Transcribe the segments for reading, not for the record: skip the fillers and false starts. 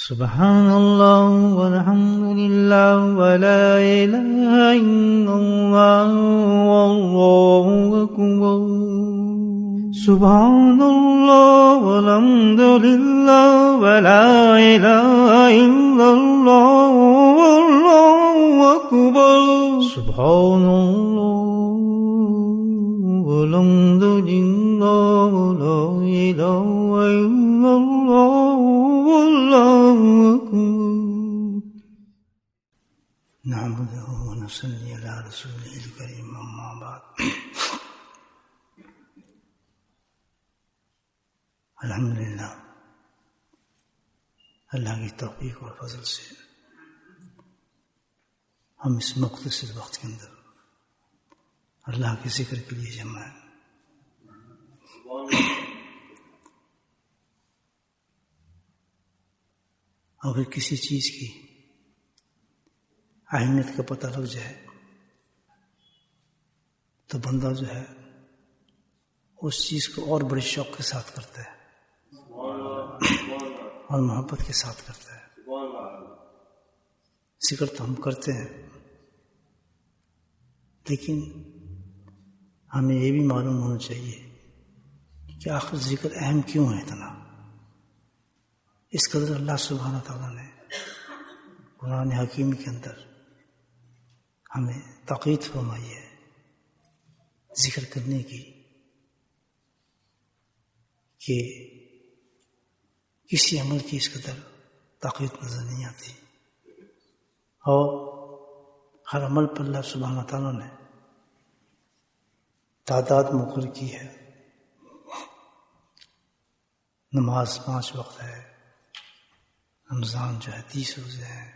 سبحان اللہ والحمد للہ ولا الہ الا اللہ واللہ اکبر سبحان اللہ والحمد للہ ولا الہ الا اللہ واللہ اکبر سبحان اللہ والحمد للہ ولا الہ الا اللہ واللہ اکبر نعبده ونصلي على رسوله الكريم اما بعد الحمدللہ اللہ کی توفیق اور فضل سے ہم اس مختصر وقت کے اندر اللہ کے ذکر کے لیے جمع ہیں. اگر کسی چیز کی اہمیت کا پتہ لگ جائے تو بندہ جو ہے اس چیز کو اور بڑے شوق کے ساتھ کرتا ہے اور محبت کے ساتھ کرتا ہے. ذکر تو ہم کرتے ہیں لیکن ہمیں یہ بھی معلوم ہونا چاہیے کہ آخر ذکر اہم کیوں ہے اتنا. اس قدر اللہ سبحانہ تعالیٰ نے قرآن حکیم کے اندر ہمیں تاکید فرمائی ہے ذکر کرنے کی کہ کسی عمل کی اس قدر تاکید نظر نہیں آتی. اور ہر عمل پر اللہ سبحانہ تعالیٰ نے تعداد مقرر کی ہے. نماز 5 وقت ہے، رمضان جو ہے 30 روزے ہیں،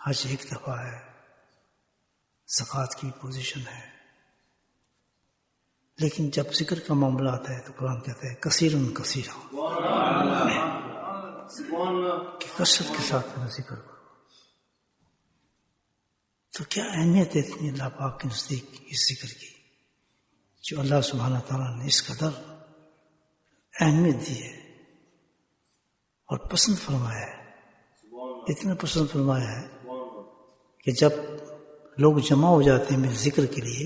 حج 1 دفعہ ہے، زکوٰۃ کی پوزیشن ہے. لیکن جب ذکر کا معاملہ آتا ہے تو قرآن کہتا ہے کثیرن کثیرا، کہ کثرت کے ساتھ میرا ذکر کرو. تو کیا اہمیت ہے اتنی اللہ پاک کے نزدیک اس ذکر کی جو اللہ سبحانہ تعالیٰ نے اس قدر اہمیت دی ہے اور پسند فرمایا ہے. اتنا پسند فرمایا ہے کہ جب لوگ جمع ہو جاتے ہیں میرے ذکر کے لیے،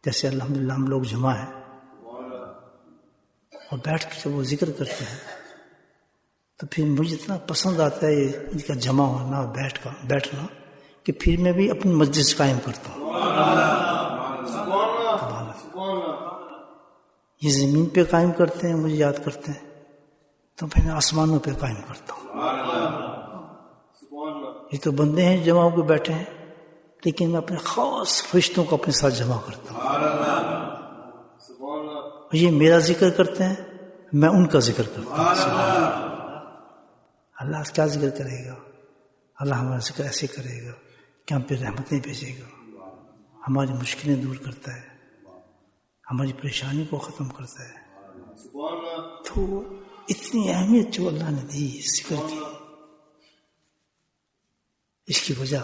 جیسے الحمدللہ ہم لوگ جمع ہیں اور بیٹھ کے جب وہ ذکر کرتے ہیں تو پھر مجھے اتنا پسند آتا ہے ان کا جمع ہونا بیٹھنا کہ پھر میں بھی اپنی مسجد قائم کرتا ہوں. یہ زمین پہ قائم کرتے ہیں، مجھے یاد کرتے ہیں، تو پھر میں آسمانوں پہ قائم کرتا ہوں. یہ تو بندے ہیں جمع ہو کے بیٹھے ہیں، لیکن میں اپنے خاص فرشتوں کو اپنے ساتھ جمع کرتا ہوں. یہ میرا ذکر کرتے ہیں، میں ان کا ذکر کرتا ہوں. اللہ کیا ذکر کرے گا؟ اللہ ہمارا ذکر ایسے کرے گا کہ ہم پہ رحمتیں بھیجے گا، ہماری مشکلیں دور کرتا ہے، ہماری پریشانی کو ختم کرتا ہے. تو اتنی اہمیت جو اللہ نے دی ذکر کی، اس کی وجہ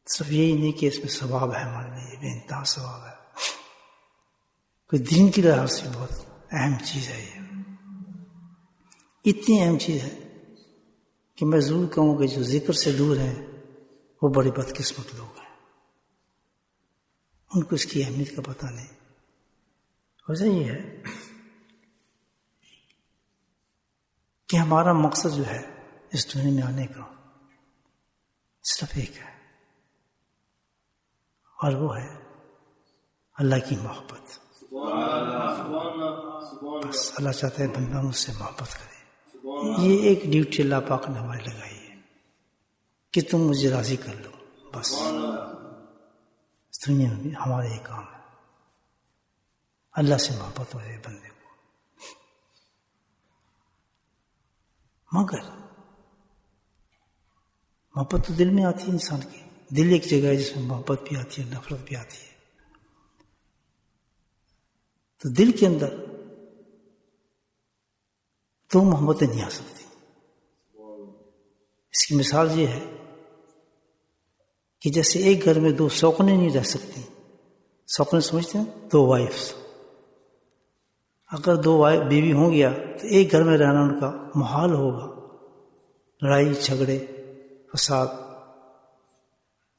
صرف یہی نہیں کہ اس میں ثواب ہے، ہمارے لیے بے انتہا ثواب ہے. کوئی دین کی لحاظ سے بہت اہم چیز ہے. یہ اتنی اہم چیز ہے کہ میں ضرور کہوں کہ جو ذکر سے دور ہیں وہ بڑے بدقسمت لوگ ہیں، ان کو اس کی اہمیت کا پتہ نہیں. وجہ یہ ہے کہ ہمارا مقصد جو ہے اس دنیا میں آنے کا صرف ایک ہے، اور وہ ہے اللہ کی محبت. بس اللہ چاہتا ہے بندہ مجھ سے محبت کرے. یہ ایک ڈیوٹی اللہ پاک نے ہماری لگائی ہے کہ تم مجھے راضی کر لو. بس اس دنیا میں بھی ہمارا یہ کام ہے، اللہ سے محبت ہو جائے بندے کو. مگر محبت تو دل میں آتی ہے انسان کی. دل ایک جگہ ہے جس میں محبت بھی آتی ہے، نفرت بھی آتی ہے. تو دل کے اندر دو محبتیں نہیں آ سکتی. اس کی مثال یہ ہے کہ جیسے ایک گھر میں 2 سوکنے نہیں رہ سکتی. سوکنے سمجھتے ہیں؟ 2 وائفس. اگر دو بیوی ہوں گیا تو ایک گھر میں رہنا ان کا محال ہوگا. لڑائی جھگڑے فساد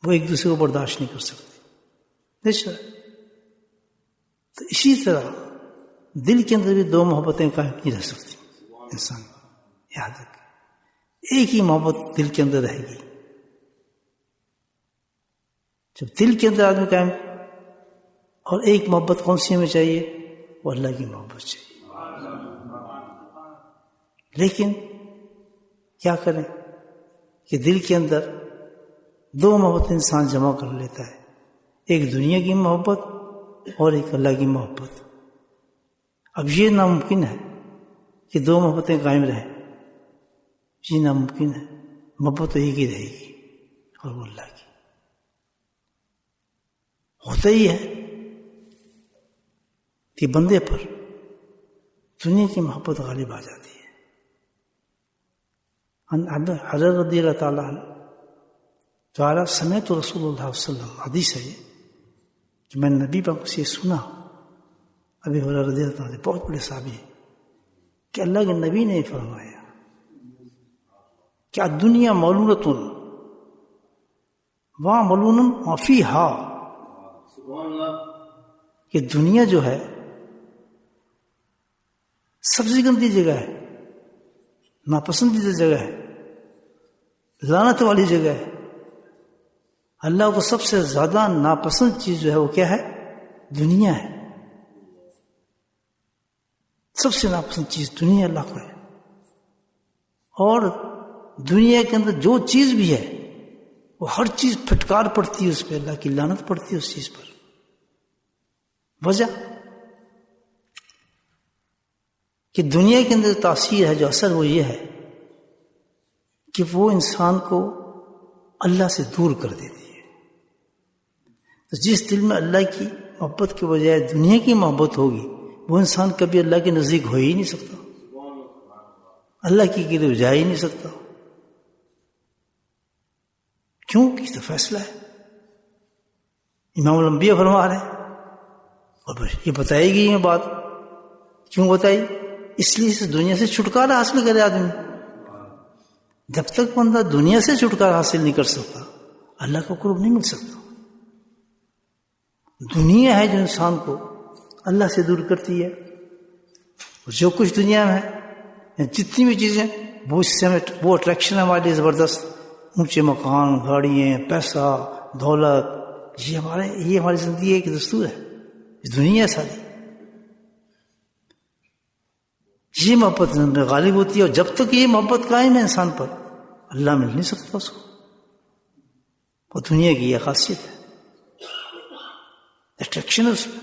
وہ ایک دوسرے کو برداشت نہیں کر سکتے. تو اسی طرح دل کے اندر بھی دو محبتیں قائم نہیں رہ سکتی. انسان یاد رکھے ایک ہی محبت دل کے اندر رہے گی. جب دل کے اندر آدمی قائم، اور ایک محبت کون سی ہمیں چاہیے؟ وہ اللہ کی محبت چاہیے. لیکن کیا کریں کہ دل کے اندر دو محبت انسان جمع کر لیتا ہے، ایک دنیا کی محبت اور ایک اللہ کی محبت. اب یہ ناممکن ہے کہ دو محبتیں قائم رہیں، یہ ناممکن ہے. محبت تو ایک ہی رہے گی اور وہ اللہ کی. ہوتا ہی ہے کہ بندے پر دنیا کی محبت غالب آ جاتی ہے. حضرت رضی اللہ تعالیٰ عنہ قال سمعت رسول اللہ صلی اللہ علیہ وسلم، حدیث ہے یہ کہ میں نے نبی پاک سے سنا. ابی ہریرہ رضی اللہ تعالیٰ بہت بڑے صحابی ہیں کہ اللہ کے نبی نے فرمایا کہ دنیا مولونۃ وہاں مولون ما فیہا، کہ دنیا جو ہے سب سے گندی جگہ ہے، ناپسندیدہ جگہ ہے، لعنت والی جگہ ہے. اللہ کو سب سے زیادہ ناپسند چیز جو ہے وہ کیا ہے؟ دنیا ہے. سب سے ناپسند چیز دنیا اللہ کو ہے. اور دنیا کے اندر جو چیز بھی ہے وہ ہر چیز پھٹکار پڑتی ہے اس پہ، اللہ کی لعنت پڑتی ہے اس چیز پر. وجہ کہ دنیا کے اندر تاثیر ہے، جو اثر وہ یہ ہے کہ وہ انسان کو اللہ سے دور کر دیتی ہے. تو جس دل میں اللہ کی محبت کے بجائے دنیا کی محبت ہوگی وہ انسان کبھی اللہ کے نزدیک ہو ہی نہیں سکتا، اللہ کی طرف جا ہی نہیں سکتا. کیوں؟ کہ تو فیصلہ ہے. امام الانبیاء فرما رہے ہیں، اور یہ بتائے گی یہ بات. کیوں بتائی؟ اس لیے اس دنیا سے چھٹکارا حاصل کرے آدمی. جب تک بندہ دنیا سے چھٹکارا حاصل نہیں کر سکتا اللہ کو قرب نہیں مل سکتا. دنیا ہے جو انسان کو اللہ سے دور کرتی ہے. جو کچھ دنیا میں ہے، جتنی بھی چیزیں، وہ اس سے وہ اٹریکشن ہے ہمارے لیے زبردست. اونچے مکان، گاڑیاں، پیسہ، دولت، یہ ہماری زندگی کی دستور ہے. یہ دنیا ہے ساری. یہ محبت میں غالب ہوتی ہے، اور جب تک یہ محبت قائم ہے انسان پر اللہ مل نہیں سکتا اس کو. وہ دنیا کی یہ خاصیت ہے، اٹریکشن ہے اس میں.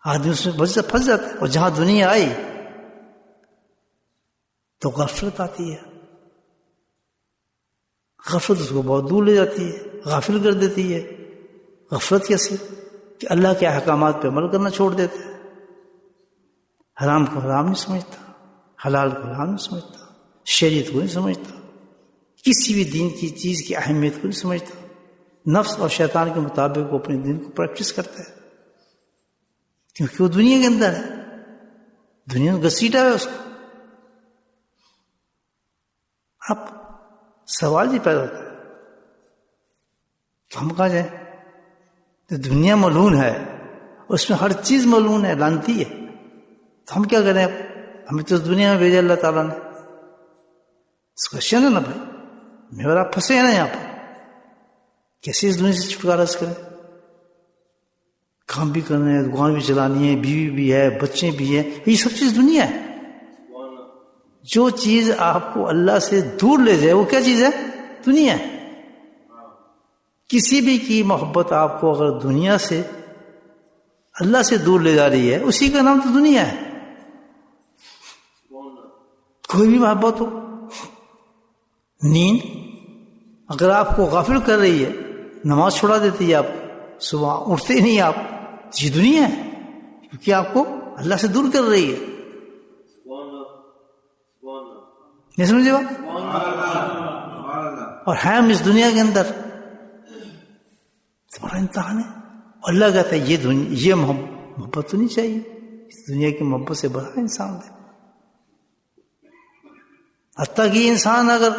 آدمی اس میں پھنس جاتا ہے. اور جہاں دنیا آئی تو غفلت آتی ہے. غفلت اس کو بہت دور لے جاتی ہے، غافل کر دیتی ہے. غفلت کیسے؟ کہ اللہ کے احکامات پہ عمل کرنا چھوڑ دیتے ہیں. حرام کو حرام نہیں سمجھتا، حلال کو حلال نہیں سمجھتا، شریعت کو نہیں سمجھتا، کسی بھی دین کی چیز کی اہمیت کو نہیں سمجھتا. نفس اور شیطان کے مطابق وہ اپنے دین کو پریکٹس کرتا ہے، کیونکہ وہ دنیا کے اندر ہے. دنیا میں گھسیٹا ہے اس کو. اب سوال یہ پیدا ہوتا ہے تو ہم کہاں جائیں؟ تو دنیا ملعون ہے، اس میں ہر چیز ملعون ہے، لعنتی ہے. تو ہم کیا کریں؟ اب ہمیں تو اس دنیا میں بھیجا اللہ تعالیٰ نے. اس کوشچن ہے نا بھائی، میں اور آپ پھنسے ہیں نا یہاں پر. کیسے اس دنیا سے چھٹکارا کریں؟ کام بھی کرنا ہے، دکان بھی چلانی ہے، بیوی بھی ہے، بچے بھی ہیں، یہ سب چیز دنیا ہے. جو چیز آپ کو اللہ سے دور لے جائے وہ کیا چیز ہے؟ دنیا ہے. کسی بھی کی محبت آپ کو اگر دنیا سے اللہ سے دور لے جا رہی ہے، اسی کا نام تو دنیا ہے. کوئی بھی محبت ہو. نیند اگر آپ کو غافل کر رہی ہے، نماز چھوڑا دیتی ہے، آپ صبح اٹھتے ہی نہیں آپ، یہ دنیا ہے، کیونکہ آپ کو اللہ سے دور کر رہی ہے. نہیں سمجھے بات؟ اور ہے ہم اس دنیا کے اندر تو بڑا امتحان ہے. اللہ کہتا ہے یہ محبت تو نہیں چاہیے. دنیا کی محبت سے بڑا انسان ہے. حتیٰ کہ انسان اگر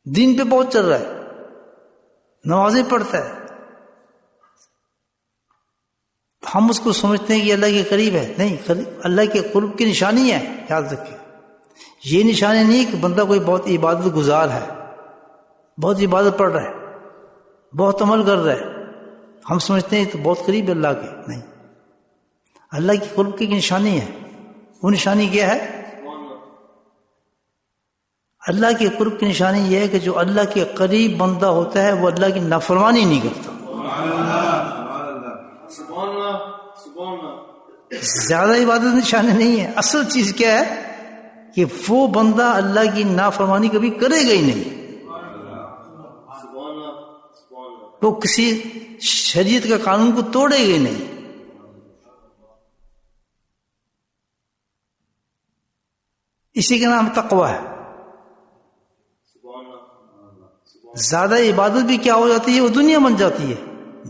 دین پہ بہت چل رہا ہے، نمازیں پڑھتا ہے، ہم اس کو سمجھتے ہیں کہ اللہ کے قریب ہے. نہیں، اللہ کے قرب کی نشانی ہے. یاد رکھیں، یہ نشانی نہیں کہ بندہ کوئی بہت عبادت گزار ہے، بہت عبادت پڑھ رہا ہے، بہت عمل کر رہا ہے، ہم سمجھتے ہیں تو بہت قریب ہے اللہ کے. نہیں، اللہ کی قرب کی نشانی ہے. وہ نشانی کیا ہے؟ اللہ کے قرب کی نشانی یہ ہے کہ جو اللہ کے قریب بندہ ہوتا ہے وہ اللہ کی نافرمانی نہیں کرتا. زیادہ عبادت نشانی نہیں ہے. اصل چیز کیا ہے کہ وہ بندہ اللہ کی نافرمانی کبھی کرے گا ہی نہیں. وہ کسی شریعت کا قانون کو توڑے گا ہی نہیں. اسی کا نام تقویٰ ہے. زیادہ عبادت بھی کیا ہو جاتی ہے؟ وہ دنیا بن جاتی ہے.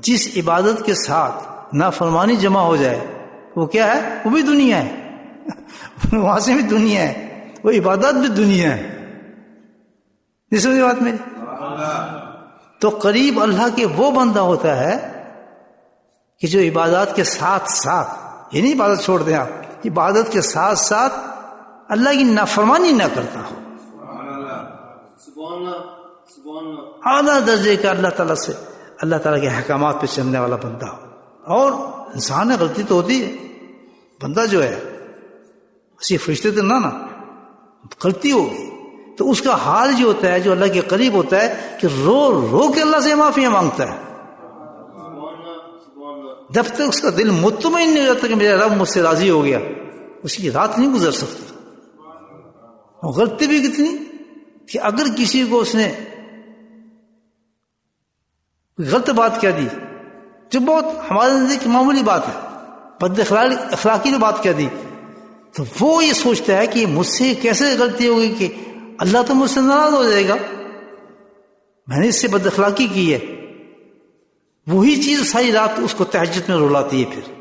جس عبادت کے ساتھ نافرمانی جمع ہو جائے وہ کیا ہے؟ وہ بھی دنیا ہے. وہاں سے بھی دنیا ہے، وہ عبادت بھی دنیا ہے. جس میں بات میری تو قریب اللہ کے وہ بندہ ہوتا ہے کہ جو عبادات کے ساتھ ساتھ، یہ نہیں عبادت چھوڑ دیں آپ، عبادت کے ساتھ ساتھ اللہ کی نافرمانی نہ کرتا ہو. اعلیٰ درجے کا اللہ تعالیٰ سے، اللہ تعالیٰ کے احکامات پہ چلنے والا بندہ ہو. اور انسان ہے، غلطی تو ہوتی ہے. بندہ جو ہے اسی فرشتے تو نہ غلطی ہوگی تو اس کا حال جو ہوتا ہے، جو اللہ کے قریب ہوتا ہے، کہ رو رو کے اللہ سے معافیاں مانگتا ہے. جب تک اس کا دل مطمئن نہیں ہو جاتا کہ میرا رب مجھ سے راضی ہو گیا، اس کی رات نہیں گزر سکتی. اور غلطی بھی کتنی کہ اگر کسی کو اس نے غلط بات کہہ دی، جو بہت ہمارے نزدیک معمولی بات ہے، بد اخلاقی بات کہہ دی، تو وہ یہ سوچتا ہے کہ مجھ سے کیسے غلطی ہوگی کہ اللہ تو مجھ سے ناراض ہو جائے گا، میں نے اس سے بد اخلاقی کی ہے. وہی چیز ساری رات اس کو تہجد میں رلاتی ہے. پھر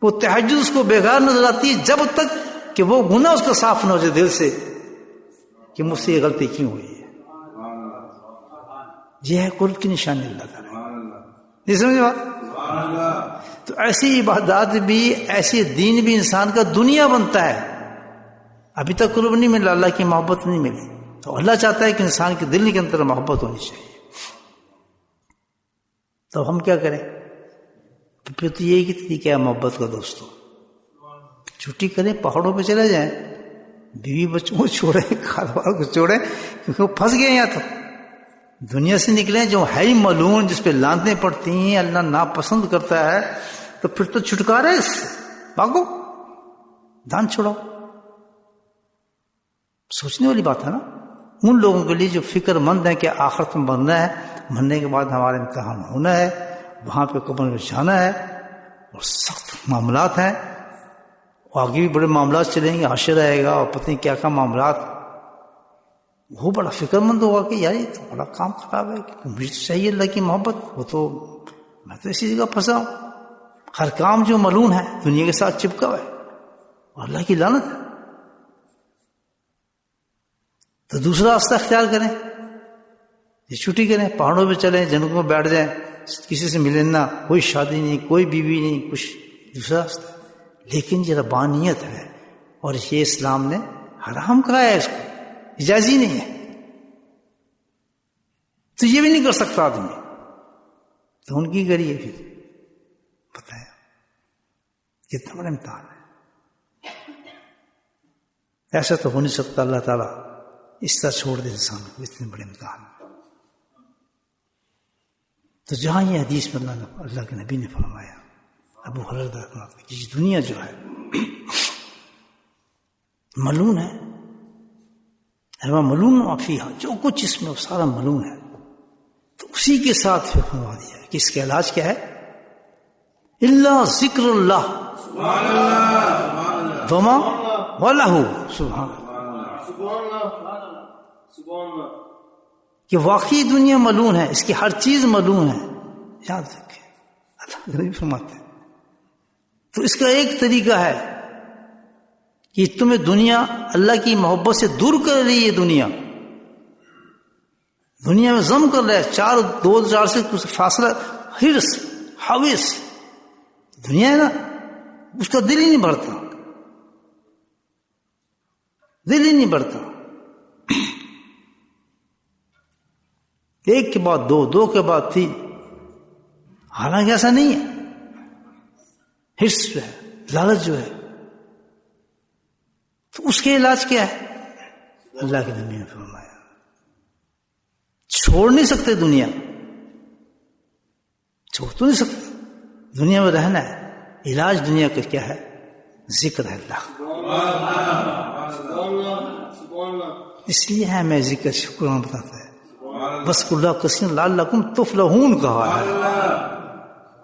وہ تہجد اس کو بیکار نظر آتی ہے جب تک کہ وہ گناہ اس کا صاف نہ ہو جائے دل سے کہ مجھ سے یہ غلطی کیوں ہوئی ہے. یہ ہے قرب کی نشانی اللہ تعالیٰ. یہ سمجھے بات؟ تو ایسی عبادات بھی، ایسی دین بھی انسان کا دنیا بنتا ہے. ابھی تک قرب نہیں ملا، اللہ کی محبت نہیں ملی، تو اللہ چاہتا ہے کہ انسان کے دل کے اندر محبت ہونی چاہیے. تو ہم کیا کریں؟ پھر تو یہی کہ طریقہ ہے محبت کا دوستوں. چھٹی کریں، پہاڑوں پہ چلے جائیں، بیوی بچوں کو چھوڑیں، کاروبار کو چھوڑیں، کیونکہ وہ پھنس گئے ہیں. تو دنیا سے نکلیں جو ہے ہی ملعون، جس پہ لعنتیں پڑتی ہیں، اللہ ناپسند کرتا ہے، تو پھر تو چھٹکارا ہے اس سے. بھاگو، دان چھوڑو. سوچنے والی بات ہے نا ان لوگوں کے لیے جو فکر مند ہیں کہ آخرت میں مرنا ہے، مرنے کے بعد ہمارا امتحان ہونا ہے، وہاں پہ قبر میں جانا ہے، اور سخت معاملات ہیں، آگے بھی بڑے معاملات چلیں گے، حشر آئے گا اور پتہ نہیں کیا کیا معاملات. وہ بڑا فکر مند ہوگا کہ یار یہ تو بڑا کام خراب ہے، مجھے تو چاہیے اللہ کی محبت، وہ تو میں تو اسی جگہ پھنسا ہوں. ہر کام جو ملعون ہے دنیا کے ساتھ چپکا ہوا ہے اور اللہ کی لعنت ہے. تو دوسرا راستہ اختیار کریں، یہ چھٹی کریں، پہاڑوں پہ چلیں، جنگلوں میں بیٹھ جائیں، کسی سے ملیں نہ، کوئی شادی نہیں، کوئی بیوی نہیں، کچھ. دوسرا راستہ. لیکن یہ ربانیت ہے اور یہ اسلام نے حرام کہا ہے، اس کو اجازت ہی نہیں ہے. تو یہ بھی نہیں کر سکتا آدمی، تو ان کی کریے. پھر بتائیں کتنا بڑا امتحان ہے. ایسا تو ہو نہیں سکتا اللہ تعالیٰ اس طرح چھوڑ دے انسان کو، اتنے بڑے امتحان. تو جہاں یہ حدیث میں اللہ کے نبی نے فرمایا، ابو ہریرہ کہ یہ دنیا جو ہے ملعون ہے، ملعون فیہا، جو کچھ اس میں سارا ملعون ہے. تو اسی کے ساتھ پھر فرما دیا کہ اس کا علاج کیا ہے؟ الا ذکر اللہ وما ولہ سبحان اللہ. کہ واقعی دنیا ملعون ہے، اس کی ہر چیز ملعون ہے. یاد رکھیں اللہ کے نبی فرماتے ہیں تو اس کا ایک طریقہ ہے کہ تمہیں دنیا اللہ کی محبت سے دور کر رہی ہے. دنیا میں ضم کر رہا ہے. دو چار سے کچھ فاصلہ. ہرس حوث دنیا ہے نا, اس کا دل ہی نہیں بھرتا, دل ہی نہیں بھرتا. ایک کے بعد دو کے بعد تین. حالانکہ ایسا نہیں ہے. ہرس جو ہے, لالچ جو ہے, تو اس کے علاج کیا ہے؟ اللہ کے نبی نے فرمایا چھوڑ نہیں سکتے دنیا, چھوڑ تو نہیں سکتے, دنیا میں رہنا ہے. علاج دنیا کا کیا ہے؟ ذکر ہے اللہ. اس لیے ہے میں ذکر شکران بتاتا ہے. بس اللہ کثیر لعلکم تفلحون کہا ہے.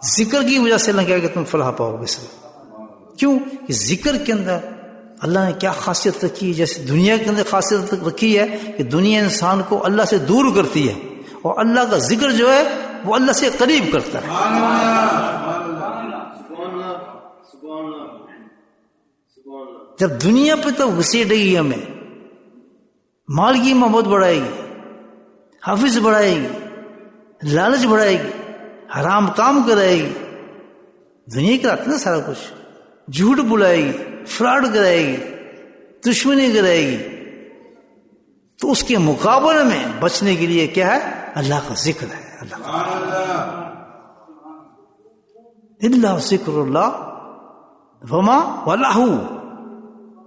ذکر کی وجہ سے اللہ کہا کہ تم فلاح پاؤ گے. کیوں کہ ذکر کے اندر اللہ نے کیا خاصیت رکھی ہے؟ جیسے دنیا کے اندر خاصیت رکھی ہے کہ دنیا انسان کو اللہ سے دور کرتی ہے, اور اللہ کا ذکر جو ہے وہ اللہ سے قریب کرتا ہے. جب دنیا پہ تو گھسیٹے گی, ہمیں مال کی محبت بڑھائے گی, حافظ بڑھائے گی, لالچ بڑھائے گی, حرام کام کرائے گی, دنیا کراتی نا سارا کچھ, جھوٹ بلائے گی, فراڈ کرائے گی, دشمنی کرائے گی, تو اس کے مقابلے میں بچنے کے لیے کیا ہے؟ اللہ کا ذکر ہے. اللہ ذکر اللہ وما ولہو.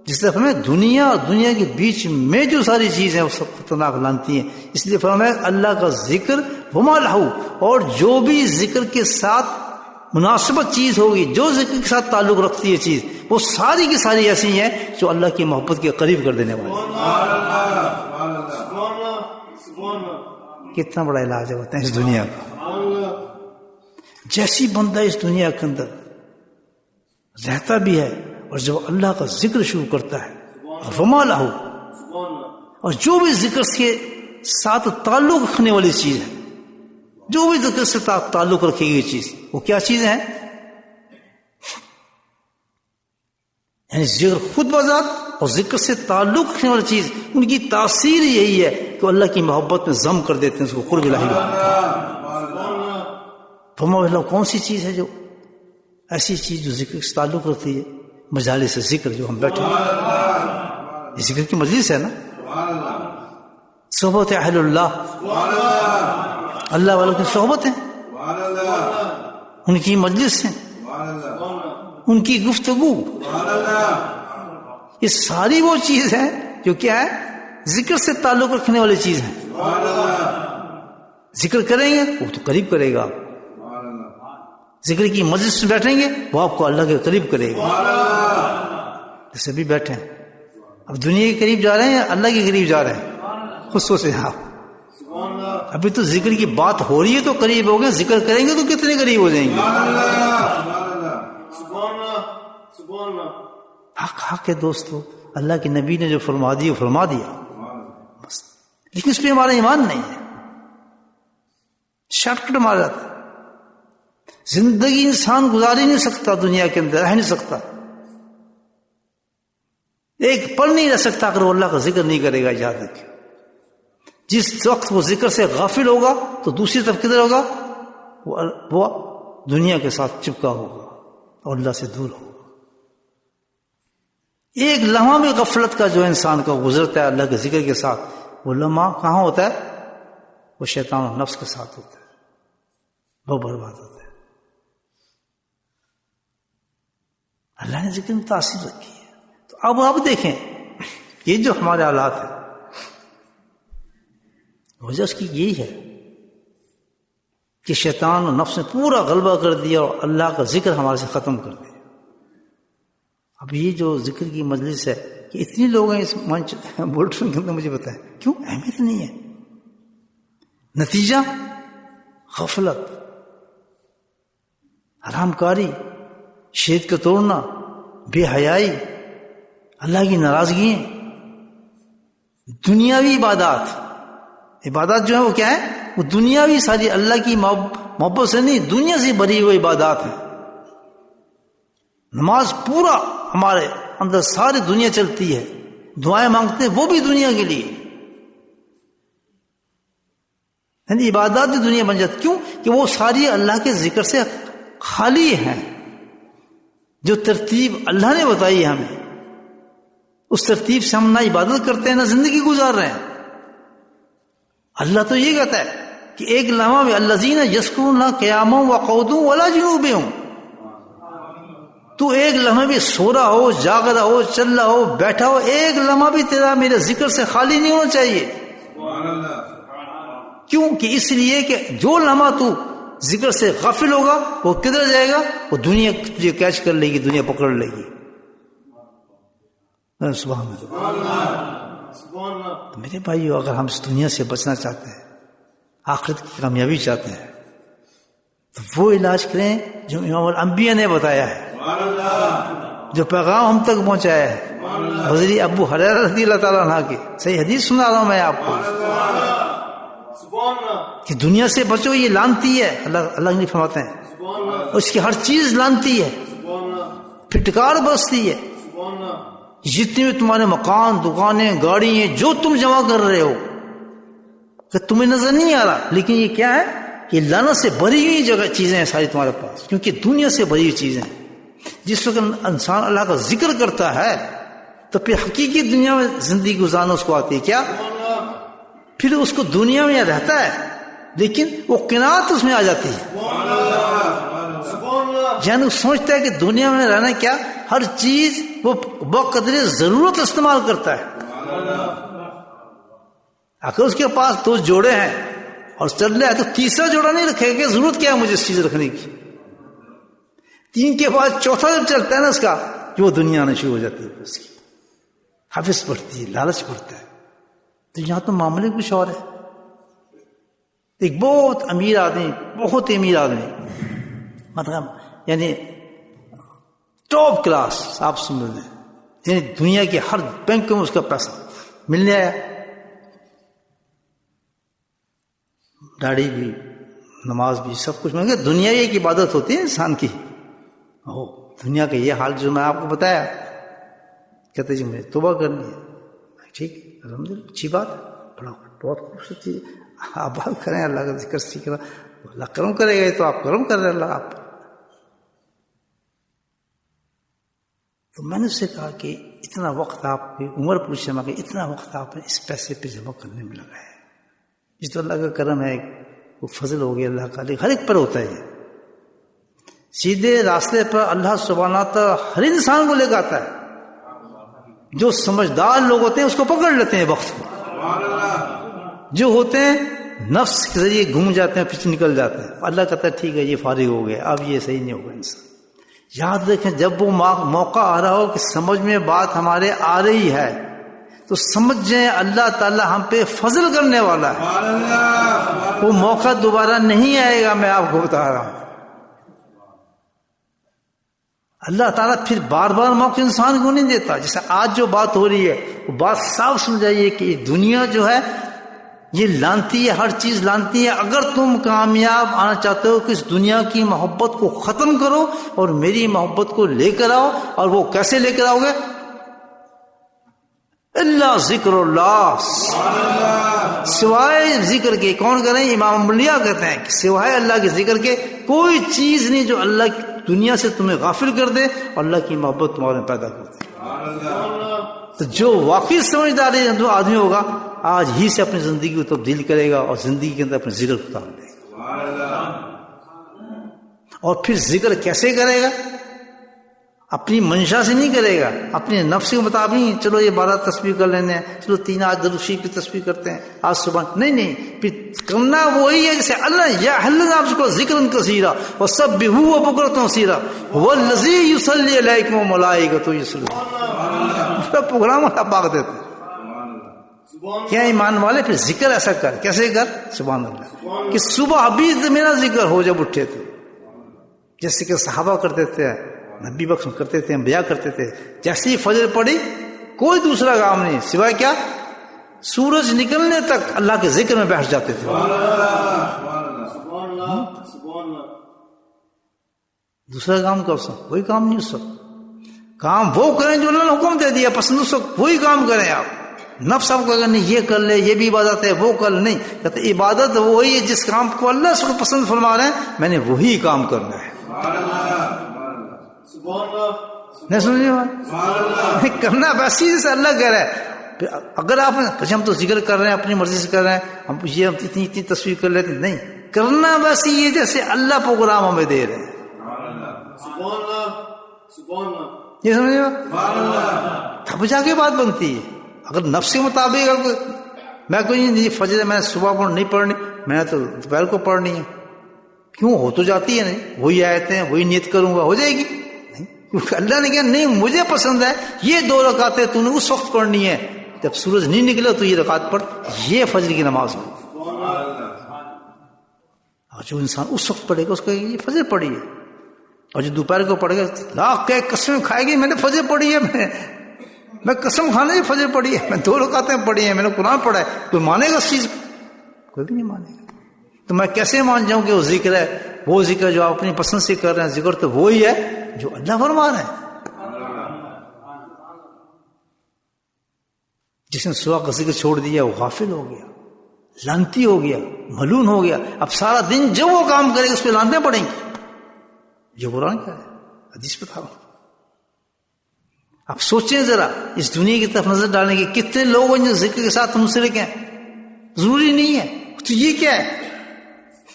جس طرح ہمیں دنیا اور دنیا کے بیچ میں جو ساری چیزیں وہ سب خطرناک لانتی ہیں, اس لیے فرمایا اللہ کا ذکر وما لہو. اور جو بھی ذکر کے ساتھ مناسبت چیز ہوگی, جو ذکر کے ساتھ تعلق رکھتی ہے چیز, وہ ساری کی ساری ایسی ہیں جو اللہ کی محبت کے قریب کر دینے والی. کتنا بڑا علاج ہے ہوتا ہے اس دنیا کا. جیسی بندہ اس دنیا کے اندر رہتا بھی ہے, اور جب اللہ کا ذکر شروع کرتا ہے وما لہو, اور جو بھی ذکر کے ساتھ تعلق رکھنے والی چیز ہے, جو بھی ذکر سے تعلق رکھے گی چیز, وہ کیا چیز ہے؟ یعنی ذکر خود بذات اور ذکر سے تعلق رکھنے والی چیز, ان کی تاثیر یہی ہے کہ اللہ کی محبت میں ضم کر دیتے ہیں, اس کو قرب الہی بناتے ہیں. وما لہو کون سی چیز ہے؟ جو ایسی چیز جو ذکر سے تعلق رکھتی ہے. مجالس ذکر جو ہم بیٹھے ہیں, یہ ذکر کی مجلس ہے نا. صحبت اہل اللہ, اللہ والوں کی صحبت ہے, ان کی مجلس ہے, ان کی گفتگو, یہ ساری وہ چیز ہے جو کیا ہے؟ ذکر سے تعلق رکھنے والی چیز ہے. ذکر کریں گے وہ تو قریب کرے گا, ذکر کی مجلس میں بیٹھیں گے وہ آپ کو اللہ کے قریب کرے گا. جیسے بھی بیٹھے ہیں, اب دنیا کے قریب جا رہے ہیں یا اللہ کے قریب جا رہے ہیں؟ خود سوچیں آپ. ابھی تو ذکر کی بات ہو رہی ہے تو قریب ہو گئے, ذکر کریں گے تو کتنے قریب ہو جائیں گے. حق ہے دوستو, اللہ کے نبی نے جو فرما دیا فرما دیا بس. لیکن اس پہ ہمارا ایمان نہیں ہے, شارٹ کٹ مارا جاتا ہے. زندگی انسان گزار ہی نہیں سکتا, دنیا کے اندر رہ نہیں سکتا, ایک پل نہیں رہ سکتا اگر وہ اللہ کا ذکر نہیں کرے گا. یاد رکھیں, جس وقت وہ ذکر سے غافل ہوگا تو دوسری طرف کدھر ہوگا؟ وہ دنیا کے ساتھ چپکا ہوگا اور اللہ سے دور ہوگا. ایک لمحہ میں غفلت کا جو انسان کا گزرتا ہے اللہ کے ذکر کے ساتھ, وہ لمحہ کہاں ہوتا ہے؟ وہ شیطان و نفس کے ساتھ ہوتا ہے, وہ برباد ہوتا ہے. اللہ نے ذکر میں تاثیر رکھی ہے. تو اب آپ دیکھیں یہ جو ہمارے حالات ہیں, وجہ اس کی یہی ہے کہ شیطان و نفس نے پورا غلبہ کر دیا اور اللہ کا ذکر ہمارے سے ختم کر دیا. اب یہ جو ذکر کی مجلس ہے کہ اتنی لوگ ہیں اس منچ بولٹن کے اندر, مجھے بتائیں کیوں اہمیت نہیں ہے؟ نتیجہ غفلت, حرام کاری, شہد کا توڑنا, بے حیائی, اللہ کی ناراضگی, دنیاوی عبادات. عبادات جو ہے وہ کیا ہے؟ وہ دنیاوی ساری, اللہ کی محبت سے نہیں, دنیا سے بھری ہوئی عبادات ہیں. نماز پورا ہمارے اندر ساری دنیا چلتی ہے، دعائیں مانگتے ہیں وہ بھی دنیا کے لیے، یعنی عبادات بھی دنیا بن جاتی. کیوں کہ وہ ساری اللہ کے ذکر سے خالی ہیں. جو ترتیب اللہ نے بتائی ہے ہمیں، اس ترتیب سے ہم نہ عبادت کرتے ہیں نہ زندگی گزار رہے ہیں. اللہ تو یہ کہتا ہے کہ ایک لمحہ میں الذین یذکرون قیاما وقعودا وعلی جنوبہم، تو ایک لمحہ بھی سو رہا ہو، جاگ رہا ہو، چل رہا ہو، بیٹھا ہو، ایک لمحہ بھی تیرا میرے ذکر سے خالی نہیں ہونا چاہیے. کیوں کہ اس لیے کہ جو لمحہ تو ذکر سے غافل ہوگا وہ کدھر جائے گا؟ وہ دنیا تجھے کیچ کر لے گی، دنیا پکڑ لے گی. سبحان اللہ. تو میرے بھائیو، اگر ہم اس دنیا سے بچنا چاہتے ہیں، آخرت کی کامیابی چاہتے ہیں، تو وہ علاج کریں جو امام الانبیاء نے بتایا ہے، جو پیغام ہم تک پہنچایا ہے حضرت ابو ہریرہ رضی اللہ تعالیٰ عنہ کی صحیح حدیث سنا رہا ہوں میں آپ کو کہ دنیا سے بچو، یہ لانتی ہے. اللہ نہیں فرماتے ہیں اس کی ہر چیز لانتی ہے، پھٹکار برستی ہے. جتنے بھی تمہارے مکان، دکانیں، گاڑی ہیں، جو تم جمع کر رہے ہو کہ تمہیں نظر نہیں آ رہا، لیکن یہ کیا ہے؟ یہ لعنت سے بھری ہوئی جگہ چیزیں ہیں ساری تمہارے پاس، کیونکہ دنیا سے بھری ہوئی چیزیں ہیں. جس وقت انسان اللہ کا ذکر کرتا ہے تو پھر حقیقی دنیا میں زندگی گزارنا اس کو آتی ہے. کیا پھر اس کو دنیا میں رہتا ہے لیکن وہ قناعت اس میں آ جاتی ہے. یعنی سمجھتا ہے کہ دنیا میں رہنا کیا، ہر چیز وہ بقدر ضرورت استعمال کرتا ہے. اگر اس کے پاس 2 جوڑے ہیں اور چل رہا ہے تو تیسرا جوڑا نہیں رکھے گا. ضرورت کیا ہے مجھے اس چیز رکھنے کی؟ 3 کے بعد چوتھا جب چلتا ہے نا اس کا، جو وہ دنیا آنا شروع ہو جاتی ہے، اس کی حافظ پڑتی ہے، لالچ پڑتا ہے. تو یہاں تو معاملے کچھ اور ہے. ایک بہت امیر آدمی، بہت امیر آدمی، مطلب یعنی ٹاپ کلاس، آپ سن رہے ہیں، یعنی دنیا کے ہر بینک میں اس کا پیسہ ملنے آیا. داڑھی بھی، نماز بھی، سب کچھ مل گیا. دنیا ایک عبادت ہوتی ہے انسان کی. دنیا کا یہ حال جو میں آپ کو بتایا، کہتے جی مجھے توبہ کرنی ہے. ٹھیک، الحمدللہ، اچھی بات ہے، بہت خوبصورت چیز ہے. آپ بات کریں، اللہ کا ذکر سیکھنا، اللہ کرم کرے گا. تو آپ کرم کر رہے اللہ آپ. تو میں نے اس سے کہا کہ اتنا وقت آپ کی عمر پوچھے میں کہ اتنا وقت آپ نے اس پیسے پہ جمع کرنے میں لگا ہے. یہ تو اللہ کا کرم ہے، وہ فضل ہو گیا اللہ کا، لیکن ہر ایک پر ہوتا ہے. سیدھے راستے پر اللہ سبحانہ تعالیٰ ہر انسان کو لے کے آتا ہے. جو سمجھدار لوگ ہوتے ہیں اس کو پکڑ لیتے ہیں وقت کو، جو ہوتے ہیں نفس کے ذریعے گھوم جاتے ہیں، پیچھے نکل جاتے ہیں. اللہ کہتا ہے ٹھیک ہے یہ فارغ ہو گیا، اب یہ صحیح نہیں ہوگا انسان. یاد رکھیں جب وہ موقع آ رہا ہو کہ سمجھ میں بات ہمارے آ رہی ہے تو سمجھ جائیں اللہ تعالیٰ ہم پہ فضل کرنے والا ہے. وہ موقع دوبارہ نہیں آئے گا، میں آپ کو بتا رہا ہوں. اللہ تعالیٰ پھر بار بار موقع انسان کو نہیں دیتا. جیسے آج جو بات ہو رہی ہے وہ بات صاف سمجھائیے کہ دنیا جو ہے یہ لانتی ہے، ہر چیز لانتی ہے. اگر تم کامیاب آنا چاہتے ہو کہ اس دنیا کی محبت کو ختم کرو اور میری محبت کو لے کر آؤ. اور وہ کیسے لے کر آؤ گے؟ اللہ ذکر اللہ، سوائے ذکر کے. کون کریں؟ امام ملیا کہتے ہیں کہ سوائے اللہ کے ذکر کے کوئی چیز نہیں جو اللہ دنیا سے تمہیں غافل کر دے اور اللہ کی محبت تمہارے میں پیدا کر دے. تو جو واقعی سمجھدار آدمی ہوگا آج ہی سے اپنی زندگی کو تبدیل کرے گا اور زندگی کے اندر اپنے ذکر کو اتار دے گا. اور پھر ذکر کیسے کرے گا؟ اپنی منشا سے نہیں کرے گا، اپنے نفس کے مطابق. چلو یہ 12 تسبیح کر لینے ہیں، چلو 3 آج درود شریف کی تسبیح کرتے ہیں، آج صبح نہیں. پھر کرنا وہی ہے جیسے اللہ یا اللہ آپ کو ذکر کثیرا وسبحوہ بکرۃ واصیلا والذی یصلی علیکم وملائکۃ یصلون. پورا پروگرام اللہ پاک دیتے ہیں. کیا ایمان والے پھر ذکر ایسا کر، کیسے کر؟ سبحان اللہ، کہ صبح ابھی میرا ذکر ہو جب اٹھے تھے، جیسے کہ صحابہ کرتے تھے، نبی بخش کرتے تھے، انبیاء کرتے تھے. جیسے ہی فجر پڑی کوئی دوسرا کام نہیں سوائے کیا؟ سورج نکلنے تک اللہ کے ذکر میں بیٹھ جاتے تھے. دوسرا کام کر سکتا، کوئی کام نہیں اس وقت. کام وہ کریں جو اللہ نے حکم دے دیا، پسند اس وقت وہی کام کریں آپ. نفس آپ کو اگر نہیں یہ کر لے، یہ بھی عبادت ہے، وہ کر نہیں، کہتے عبادت وہی ہے جس کام کو اللہ اس کو پسند فرما رہے ہیں، میں نے وہی کام کرنا ہے. نہیں سمجھے بات؟ کرنا ویسے ہی جیسے اللہ کہہ رہا ہے. اگر آپ ہم تو ذکر کر رہے ہیں اپنی مرضی سے کر رہے ہیں، ہم اتنی تصویر کر لیتے، نہیں، کرنا ویسے ہی جیسے اللہ پروگرام ہمیں دے رہے ہیں. یہ سمجھے بات؟ تب جا کے بات بنتی ہے. اگر نفس کے مطابق میں کوئی نہیں، فجر میں صبح نہیں پڑھنی، میں نے تو دوپہر کو پڑھنی ہے، کیوں ہو تو جاتی ہے، نہیں وہی آیتیں ہیں، وہی نیت کروں گا، ہو جائے گی نہیں، کیونکہ اللہ نے کہا نہیں مجھے پسند ہے یہ 2 رکعتیں تو نے اس وقت پڑھنی ہے جب سورج نہیں نکلا تو یہ رکعت پڑھ، یہ فجر کی نماز ہو. اور جو انسان اس وقت پڑھے گا اس کو یہ فجر پڑھی ہے، اور جو دوپہر کو پڑھے گا لاکھ کہ قسم کھائے گی میں نے فجر پڑھی ہے، میں قسم کھانے کی فجر پڑھی ہے، میں 2 رکعتیں پڑھی ہیں، میں نے قرآن پڑھا ہے. کوئی مانے گا اس چیز کو؟ کوئی بھی نہیں مانے گا. تو میں کیسے مان جاؤں کہ وہ ذکر ہے، وہ ذکر جو آپ اپنی پسند سے کر رہے ہیں، ذکر تو وہی ہے جو اللہ فرما رہے ہیں. جس نے صبح کا ذکر چھوڑ دیا وہ غافل ہو گیا، لعنتی ہو گیا، ملعون ہو گیا. اب سارا دن جو وہ کام کرے گا اس پہ لعنتیں پڑیں گی. یہ قرآن کیا ہے، حدیث بتا رہا ہوں. آپ سوچیں ذرا اس دنیا کی طرف نظر ڈالنے کی، کتنے لوگ ہیں جو ذکر کے ساتھ منسلک ہیں. ضروری نہیں ہے تو یہ کیا ہے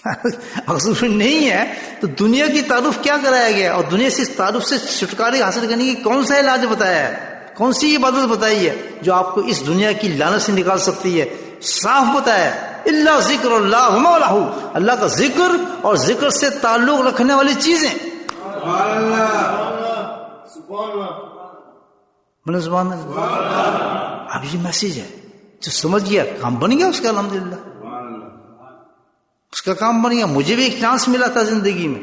اگر ضروری نہیں ہے تو دنیا کی تعارف کیا کرایا گیا، اور دنیا سے اس تعارف سے چھٹکارے حاصل کرنے کی کون سا علاج بتایا ہے، کون سی عبادت بتائی ہے جو آپ کو اس دنیا کی لعنت سے نکال سکتی ہے. صاف بتایا ہے اللہ ذکر اللہ وما لہ، اللہ کا ذکر اور ذکر سے تعلق رکھنے والی چیزیں. سبحان اللہ. اب یہ میسج ہے، جو سمجھ گیا کام بن گیا اس کا، الحمدللہ اس کا کام بن گیا. مجھے بھی ایک چانس ملا تھا زندگی میں،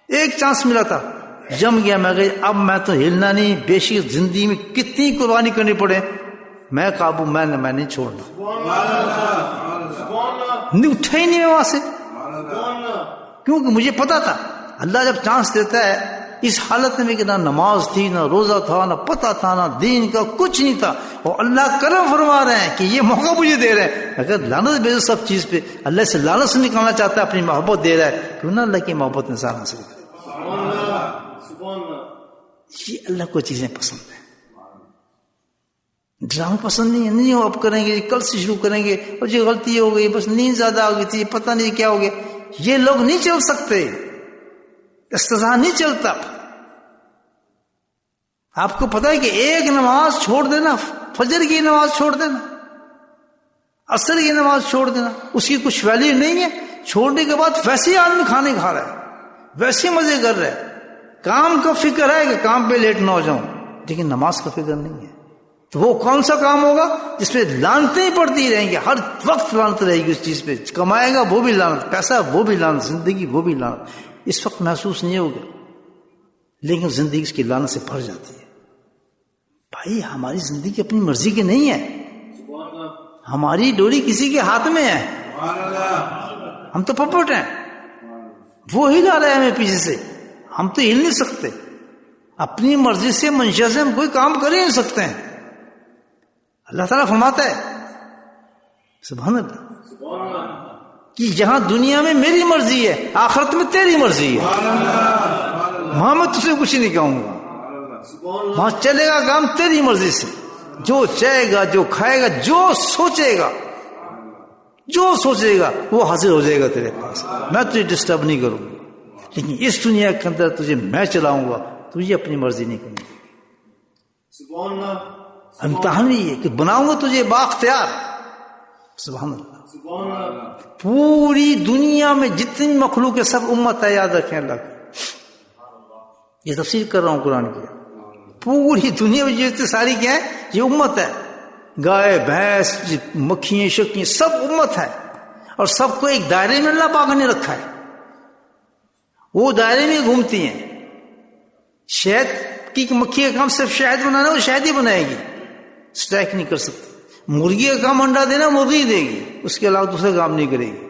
ایک چانس ملا تھا، جم گیا. میں کہ اب میں تو ہلنا نہیں، بے شک زندگی میں کتنی قربانی کرنی پڑے میں قابو میں نہیں چھوڑنا. نہیں اٹھا ہی نہیں میں وہاں سے، کیونکہ مجھے پتا تھا اللہ جب چانس دیتا ہے. اس حالت میں کہ نہ نماز تھی، نہ روزہ تھا، نہ پتہ تھا، نہ دین کا کچھ نہیں تھا، اور اللہ کرم فرما رہے ہیں کہ یہ موقع مجھے دے رہے ہیں. اگر لعنت بھیجو سب چیز پہ، اللہ سے لعنت سے نکالنا چاہتا ہے، اپنی محبت دے رہا ہے، کیوں نہ اللہ کی محبت انسان حاصل کرے. یہ اللہ کو چیزیں پسند ہیں، ڈرامہ پسند نہیں ہے. نہیں ہو اب کریں گے، کل سے شروع کریں گے، اور یہ غلطی ہو گئی، بس نیند زیادہ ہو گئی تھی، پتہ نہیں کیا ہو گیا. یہ لوگ نہیں چل سکتے، استضاء نہیں چلتا. آپ کو پتا ہے کہ ایک نماز چھوڑ دینا، فجر کی نماز چھوڑ دینا، عصر کی نماز چھوڑ دینا، اس کی کچھ ویلیو نہیں ہے. چھوڑنے کے بعد ویسے ہی آدمی کھانے کھا رہا ہے، ویسے مزے کر رہا ہے. کام کا فکر ہے کہ کام پہ لیٹ نہ ہو جاؤں، لیکن نماز کا فکر نہیں ہے. تو وہ کون سا کام ہوگا جس پہ لعنتیں ہی پڑتی رہیں گی، ہر وقت لعنت رہے گی اس چیز پہ. کمائے گا وہ بھی لعنت، پیسہ وہ بھی لعنت، زندگی وہ بھی لعنت. اس وقت محسوس نہیں ہوگا، لیکن زندگی اس کی لعنت سے بھر جاتی ہے. بھائی ہماری زندگی اپنی مرضی کی نہیں ہے، ہماری ڈوری کسی کے ہاتھ میں ہے. ہم تو پپٹ ہیں، وہ ہلا رہے ہیں ہمیں پیچھے سے، ہم تو ہل نہیں سکتے. اپنی مرضی سے منشا سے ہم کوئی کام کر ہی نہیں سکتے ہیں. اللہ تعالیٰ فرماتا ہے سبحان اللہ کہ یہاں دنیا میں میری مرضی ہے، آخرت میں تیری مرضی ہے. وہاں میں تجھے کچھ نہیں کہوں گا، وہاں چلے گا کام تیری مرضی سے. جو چاہے گا، جو کھائے گا، جو سوچے گا، جو سوچے گا وہ حاصل ہو جائے گا تیرے پاس. میں تجھے ڈسٹرب نہیں کروں گا، لیکن اس دنیا کے اندر تجھے میں چلاؤں گا، تجھے اپنی مرضی نہیں کروں گا. امتحان یہ ہے کہ بناؤں گا تجھے بااختیار. سبحان اللہ. پوری دنیا میں جتنی مخلوق ہے سب امت ہے، یاد رکھیں اللہ کی. یہ تفسیر کر رہا ہوں قرآن کی. پوری دنیا میں جتنی ساری کیا ہے یہ امت ہے. گائے بھینس مکھیاں شکیاں سب امت ہے، اور سب کو ایک دائرے میں اللہ پاک نے رکھا ہے. وہ دائرے میں گھومتی ہیں. شہد کی مکھی کا کام صرف شہد بنانا، وہ شہد ہی بنائے گی، اسٹیک نہیں کر سکتی. مرغی کا کام انڈا دینا، مرغی دے گی، اس کے علاوہ دوسرا کام نہیں کرے گی.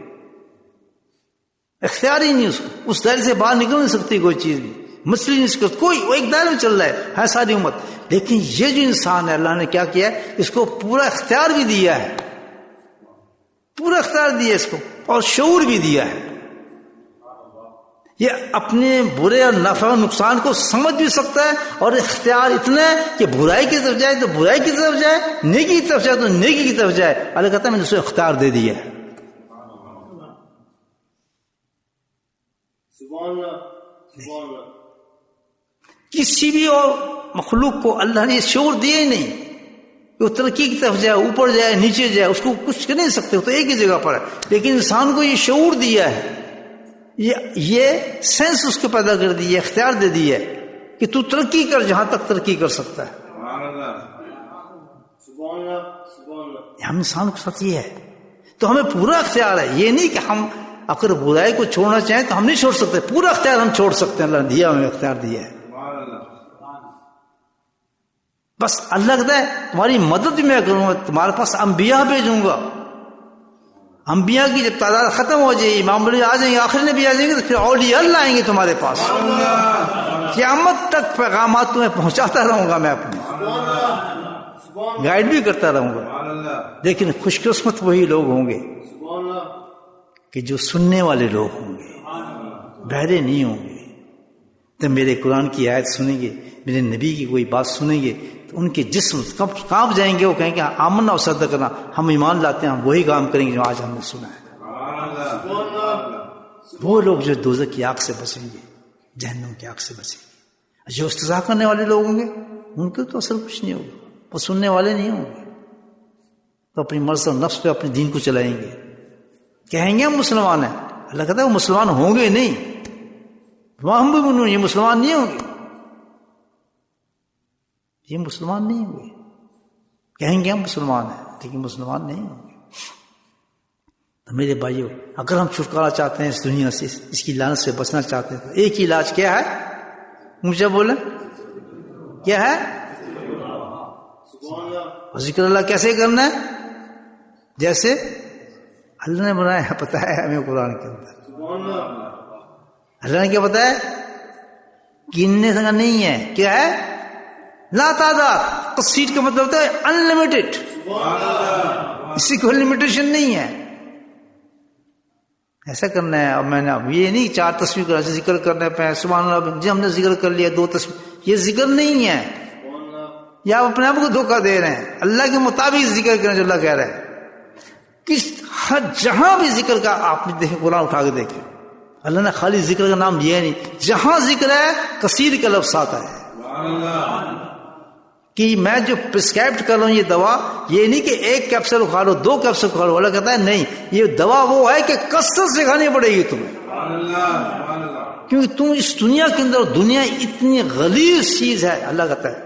اختیار ہی نہیں اس کو، اس دائرے سے باہر نکل نہیں سکتی کوئی چیز بھی. مچھلی نہیں سکھا، کوئی، وہ ایک دائرے میں چل رہا ہے ساری امت. لیکن یہ جو انسان ہے اللہ نے کیا کیا ہے، اس کو پورا اختیار بھی دیا ہے، پورا اختیار دیا اس کو، اور شعور بھی دیا ہے. یہ اپنے برے اور نفع و نقصان کو سمجھ بھی سکتا ہے، اور اختیار اتنا ہے کہ برائی کی طرف جائے تو برائی کی طرف جائے، نیکی کی طرف جائے تو نیکی کی طرف جائے. اللہ کہتا ہے میں نے اسے اختیار دے دیا ہے. کسی بھی اور مخلوق کو اللہ نے شعور دیا ہی نہیں کہ وہ ترقی کی طرف جائے، اوپر جائے، نیچے جائے، اس کو کچھ کر نہیں سکتے، تو ایک ہی جگہ پر ہے. لیکن انسان کو یہ شعور دیا ہے، یہ سینس اس کو پیدا کر دی ہے، اختیار دے دی ہے کہ تو ترقی کر جہاں تک ترقی کر سکتا ہے. ہم انسان کے ساتھ یہ ہے، تو ہمیں پورا اختیار ہے. یہ نہیں کہ ہم اگر برائی کو چھوڑنا چاہیں تو ہم نہیں چھوڑ سکتے، پورا اختیار ہم چھوڑ سکتے ہیں. اللہ نے دیا، ہمیں اختیار دیا ہے. بس اللہ کہتا ہے تمہاری مدد بھی میں کروں گا، تمہارے پاس انبیاء بھیجوں گا. انبیاء کی جب تعداد ختم ہو جائے، امام علی آ جائیں گے، آخری نبی آ جائیں گے، تو پھر اولیاء اللہ آئیں گے تمہارے پاس. قیامت تک پیغامات تمہیں پہنچاتا رہوں گا، میں اپنے گائیڈ بھی کرتا رہوں گا. لیکن خوش قسمت وہی لوگ ہوں گے کہ جو سننے والے لوگ ہوں گے، بہرے نہیں ہوں گے. تو میرے قرآن کی آیت سنیں گے، میرے نبی کی کوئی بات سنیں گے، تو ان کے جسم کانپ جائیں گے. وہ کہیں گے آمنا و صدقنا، ہم ایمان لاتے ہیں، ہم وہی کام کریں گے جو آج ہم نے سنا ہے. وہ لوگ جو دوزخ کی آگ سے بچیں گے، جہنم کی آگ سے بچیں گے. جو استضاء کرنے والے لوگ ہوں گے ان کو تو اثر کچھ نہیں ہوگا، وہ سننے والے نہیں ہوں گے، تو اپنی مرض اور نفس پہ اپنے دین کو چلائیں گے. کہیں گے ہم مسلمان ہیں، اللہ کہتا ہے وہ مسلمان ہوں گے نہیں، ہم بھی بنوں، یہ مسلمان نہیں ہوں گے، یہ مسلمان نہیں ہوں گے. کہیں گے ہم مسلمان ہیں لیکن مسلمان نہیں ہوں گے. تو میرے بھائیو، اگر ہم چھٹکارا چاہتے ہیں اس دنیا سے، اس کی لعنت سے بچنا چاہتے ہیں، تو ایک ہی علاج کیا ہے؟ مجھے بولیں کیا ہے؟ ذکر اللہ کیسے کرنا ہے؟ جیسے اللہ نے بنایا ہے، پتہ ہے ہمیں قرآن کے اندر. اللہ نے کیا بتایا؟ گننے سے نہیں ہے، کیا ہے؟ لا تعداد. تصویر کا مطلب ہوتا ہے انلمیٹڈ، اسی کو لمیٹیشن نہیں ہے. ایسا کرنا ہے. اب میں نے اب یہ نہیں 4 تصویر کرنا، ذکر کرنے پہ سبحان اللہ جی ہم نے ذکر کر لیا 2 تصویر، یہ ذکر نہیں ہے. یا آپ اپنے آپ کو دھوکہ دے رہے ہیں. اللہ کے مطابق ذکر کریں جو اللہ کہہ رہا ہے. کس ہر جہاں بھی ذکر کا آپ نے دیکھیں، قرآن اٹھا کے دیکھیں، اللہ نے خالی ذکر کا نام لیا نہیں، جہاں ذکر ہے کثیر کا لفظ آتا ہے. کہ میں جو پرسکرائب کر رہا ہوں یہ دوا، یہ نہیں کہ 1 کیپسول کھا لو 2 کیپسول کھا لو. اللہ کہتا ہے نہیں، یہ دوا وہ ہے کہ کثرت سے کھانی پڑے گی تمہیں. کیونکہ تم اس دنیا کے اندر، دنیا اتنی غلیظ چیز ہے، اللہ کہتا ہے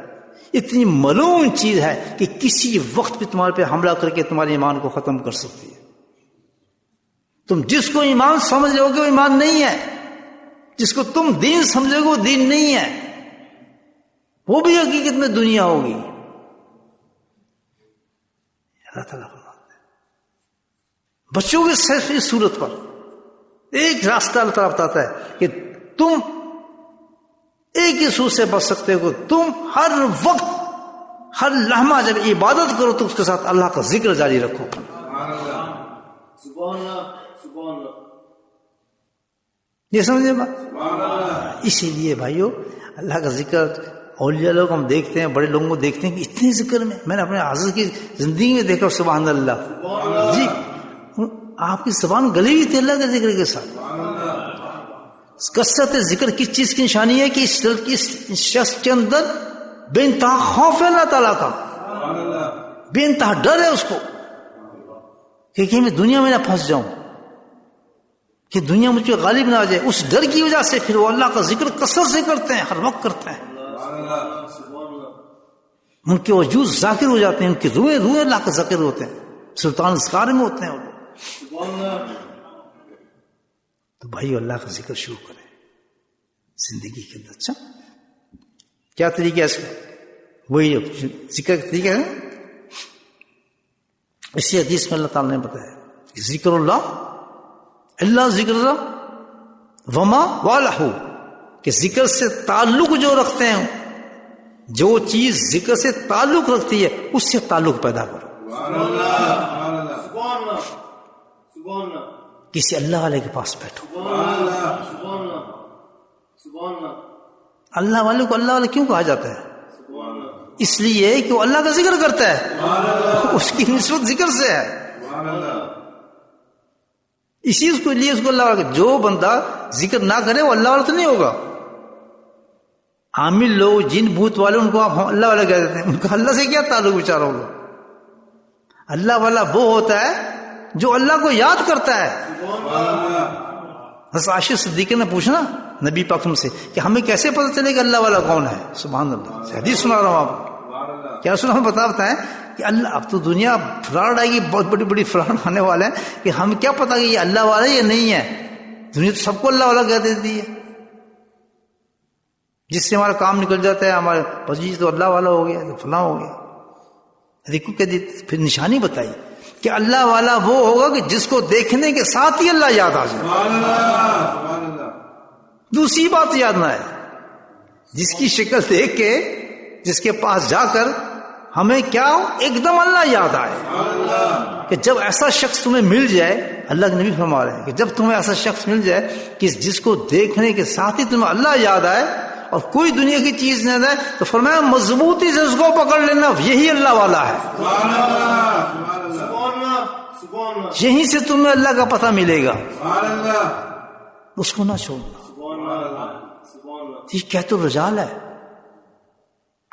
اتنی ملعون چیز ہے کہ کسی وقت بھی تمہارے پہ حملہ کر کے تمہارے ایمان کو ختم کر سکتی ہے. تم جس کو ایمان سمجھ رہے ہو گے وہ ایمان نہیں ہے، جس کو تم دین سمجھو گے وہ دین نہیں ہے، وہ بھی حقیقت میں دنیا ہوگی. اللہ تعالیٰ فرماتا ہے بچوں کے صرف اس صورت پر ایک راستہ اللہ تعالیٰ بتاتا ہے کہ تم ایک ہی سود سے بچ سکتے ہو. تم ہر وقت، ہر لمحہ جب عبادت کرو تو اس کے ساتھ اللہ کا ذکر جاری رکھو. یہ سمجھے بات؟ اسی لیے بھائیو اللہ کا ذکر، اولیاء لوگ ہم دیکھتے ہیں، بڑے لوگوں کو دیکھتے ہیں کہ اتنے ذکر میں نے اپنے حضرت کی زندگی میں دیکھا. سبحان اللہ جی، آپ کی زبان گلی ہوئی تھی اللہ کے ذکر کے ساتھ. کثرت ذکر کس چیز کی نشانی ہے؟ کہ اس شخص کے اندر بے انتہا خوف ہے اللہ تعالیٰ کا، بے انتہا ڈر ہے اس کو کہ میں دنیا میں نہ پھنس جاؤں، کہ دنیا مجھ پہ غالب نہ آ جائے. اس ڈر کی وجہ سے پھر وہ اللہ کا ذکر کثرت سے کرتے ہیں، ہر وقت کرتے ہیں. ان کے وجود ذاکر ہو جاتے ہیں، ان کی روئے اللہ کا ذکر ہوتے ہیں، سلطان اذکار میں ہوتے ہیں وہ لوگ. تو بھائی اللہ کا ذکر شروع کریں زندگی کے اندر. اچھا کیا طریقہ ہے اس کا؟ وہی ذکر کا طریقہ ہے. اسی حدیث میں اللہ تعالیٰ نے بتایا ذکر اللہ ذکر اللہ وما والہ، کہ ذکر سے تعلق جو رکھتے ہیں، جو چیز ذکر سے تعلق رکھتی ہے اس سے تعلق پیدا کرو. کسی اللہ والے کے پاس بیٹھو. اللہ والے کو اللہ والے کیوں کہا جاتا ہے؟ اس لیے کہ وہ اللہ کا ذکر کرتا ہے، اس کی نسبت ذکر سے ہے. اسی اس کو لیے اس کو اللہ والا. جو بندہ ذکر نہ کرے وہ اللہ والا تو نہیں ہوگا. عامل لوگ، جن بھوت والے، ان کو آپ اللہ والا کہہ دیتے ہیں. ان کا اللہ سے کیا تعلق بیچارہ ہوگا؟ اللہ والا وہ ہوتا ہے جو اللہ کو یاد کرتا ہے. حضرت عائشہ صدیقہ نے پوچھنا نبی پاک سے کہ ہمیں کیسے پتہ چلے کہ اللہ والا کون ہے؟ سبحان اللہ. حدیث سنا رہا ہوں آپ کو. کیا سنا؟ ہم بتائیں کہ اللہ، اب تو دنیا فراڈ آئے گی، بہت بڑی بڑی فراڈ آنے والے ہیں کہ ہم کیا پتا کہ یہ اللہ والا ہے یا نہیں ہے. دنیا تو سب کو اللہ والا کہہ دیتی ہے. جس سے ہمارا کام نکل جاتا ہے، ہمارے بس جی تو اللہ والا ہو گیا، تو فلاں ہو گیا. دیکھو کہ پھر نشانی بتائی کہ اللہ والا وہ ہوگا کہ جس کو دیکھنے کے ساتھ ہی اللہ یاد آ جائے. دوسری بات یاد نہ ہے. جس کی شکل دیکھ کے، جس کے پاس جا کر ہمیں کیا ایک دم اللہ یاد آئے. کہ جب ایسا شخص تمہیں مل جائے، اللہ کے نبی فرما رہے ہیں کہ جب تمہیں ایسا شخص مل جائے کہ جس کو دیکھنے کے ساتھ ہی تمہیں اللہ یاد آئے اور کوئی دنیا کی چیز نہ دے، تو فرمایا مضبوطی سے اس کو پکڑ لینا، یہی اللہ والا ہے. یہیں سے تمہیں اللہ کا پتہ ملے گا. اس کو نہ چھوڑنا. یہ کہت الرجال ہے.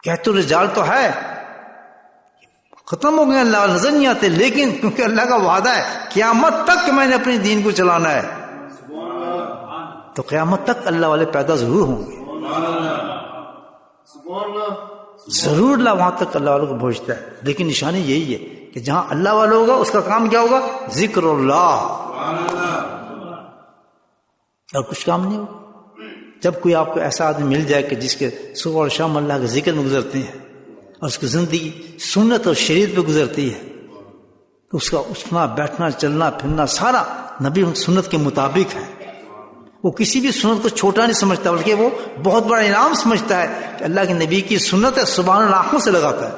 کہت الرجال تو ہے، ختم ہو گئے، اللہ نظر نہیں آتے، لیکن کیونکہ اللہ کا وعدہ ہے قیامت تک میں نے اپنے دین کو چلانا ہے، تو قیامت تک اللہ والے پیدا ضرور ہوں گے. ضرور اللہ وہاں تک اللہ والوں کو پہنچتا ہے. لیکن نشانی یہی ہے کہ جہاں اللہ والا ہوگا اس کا کام کیا ہوگا؟ ذکر اللہ، اور کچھ کام نہیں ہوگا. جب کوئی آپ کو ایسا آدمی مل جائے کہ جس کے صبح اور شام اللہ کے ذکر میں گزرتے ہیں اور اس کی زندگی سنت اور شریعت پہ گزرتی ہے، تو اس کا اٹھنا بیٹھنا چلنا پھرنا سارا نبی سنت کے مطابق ہے. وہ کسی بھی سنت کو چھوٹا نہیں سمجھتا، بلکہ وہ بہت بڑا انعام سمجھتا ہے کہ اللہ کے نبی کی سنت ہے، سبحان اللہ آنکھوں سے لگاتا ہے،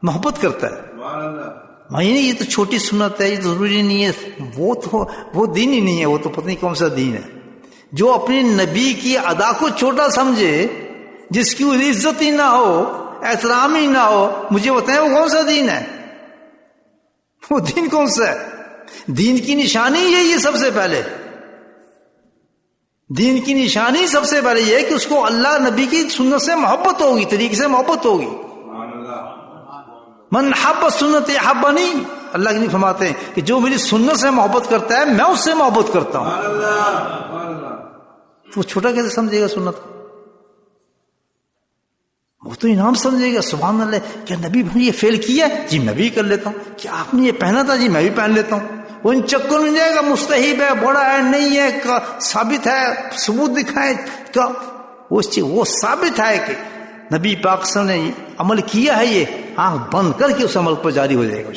محبت کرتا ہے. یہ تو چھوٹی سنت ہے، یہ تو ضروری نہیں ہے، وہ دین ہی نہیں ہے، وہ تو پتہ نہیں کون سا دین ہے. جو اپنے نبی کی ادا کو چھوٹا سمجھے، جس کی عزت ہی نہ ہو، احترام ہی نہ ہو، مجھے بتائیں وہ کون سا دین ہے؟ وہ دین کون سا ہے؟ دین کی نشانی یہی ہے. سب سے پہلے دین کی نشانی سب سے پہلے یہ ہے کہ اس کو اللہ نبی کی سنت سے محبت ہوگی، طریقے سے محبت ہوگی. من حب سنت حبنی، اللہ کے نبی فرماتے ہیں کہ جو میری سنت سے محبت کرتا ہے میں اس سے محبت کرتا ہوں. تو چھوٹا کیسے سمجھے گا سنت کو؟ وہ تو انعام سمجھے گا. سبحان اللہ، کیا نبی یہ فیل کیا؟ جی میں بھی کر لیتا ہوں. کیا آپ نے یہ پہنا تھا؟ جی میں بھی پہن لیتا ہوں. وہ ان چکر میں جائے گا مستحب ہے، بڑا ہے، نہیں ہے، ثابت ہے، ثبوت دکھائے کیا؟ وہ ثابت ہے کہ نبی پاک صلی اللہ علیہ وسلم نے عمل کیا ہے، یہ آنکھ بند کر کے اس عمل پر جاری ہو جائے گا.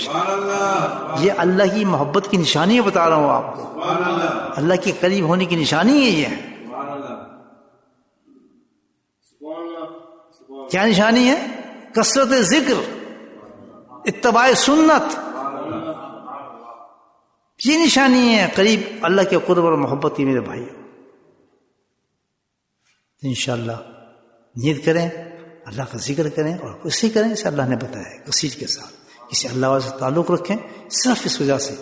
یہ اللہ کی محبت کی نشانی بتا رہا ہوں آپ کو. اللہ کے قریب ہونے کی نشانی یہی ہے. کیا نشانی ہے؟ کثرت ذکر، اتباع سنت، یہ نشانی ہے قریب اللہ کے قرب اور محبت کی. میرے بھائی انشاءاللہ نیت کریں، اللہ کا ذکر کریں اور اسی کریں جیسے اللہ نے بتایا ہے، کسی کے ساتھ کسی اللہ والے سے تعلق رکھیں صرف اس وجہ سے،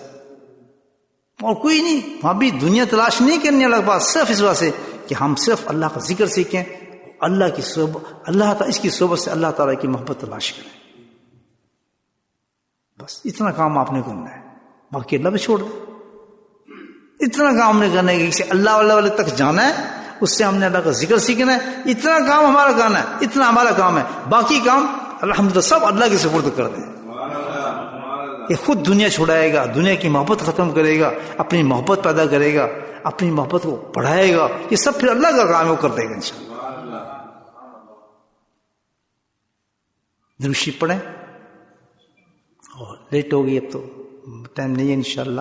اور کوئی نہیں. وہاں بھی دنیا تلاش نہیں کرنے الگ بات، صرف اس وجہ سے کہ ہم صرف اللہ کا ذکر سیکھیں، اللہ کی صحبت، اللہ تعالیٰ اس کی صحبت سے اللہ تعالیٰ کی محبت تلاش کریں. بس اتنا کام آپ نے کرنا ہے، باقی اللہ پہ چھوڑ دیں. اتنا کام نے کرنا ہے کہ کسی اللہ والے تک جانا ہے، اس سے ہم نے اللہ کا ذکر سیکھنا ہے. اتنا کام ہمارا کرنا ہے، اتنا ہمارا کام ہے. باقی کام الحمدللہ سب اللہ کے سپرد کر دیں. یہ خود دنیا چھوڑائے گا، دنیا کی محبت ختم کرے گا، اپنی محبت پیدا کرے گا، اپنی محبت کو بڑھائے گا. یہ سب پھر اللہ کا کام ہے، وہ کر دے گا انشاءاللہ. درشی پڑھیں. اور لیٹ ہو گئی، اب تو ٹائم نہیں ہے انشاءاللہ،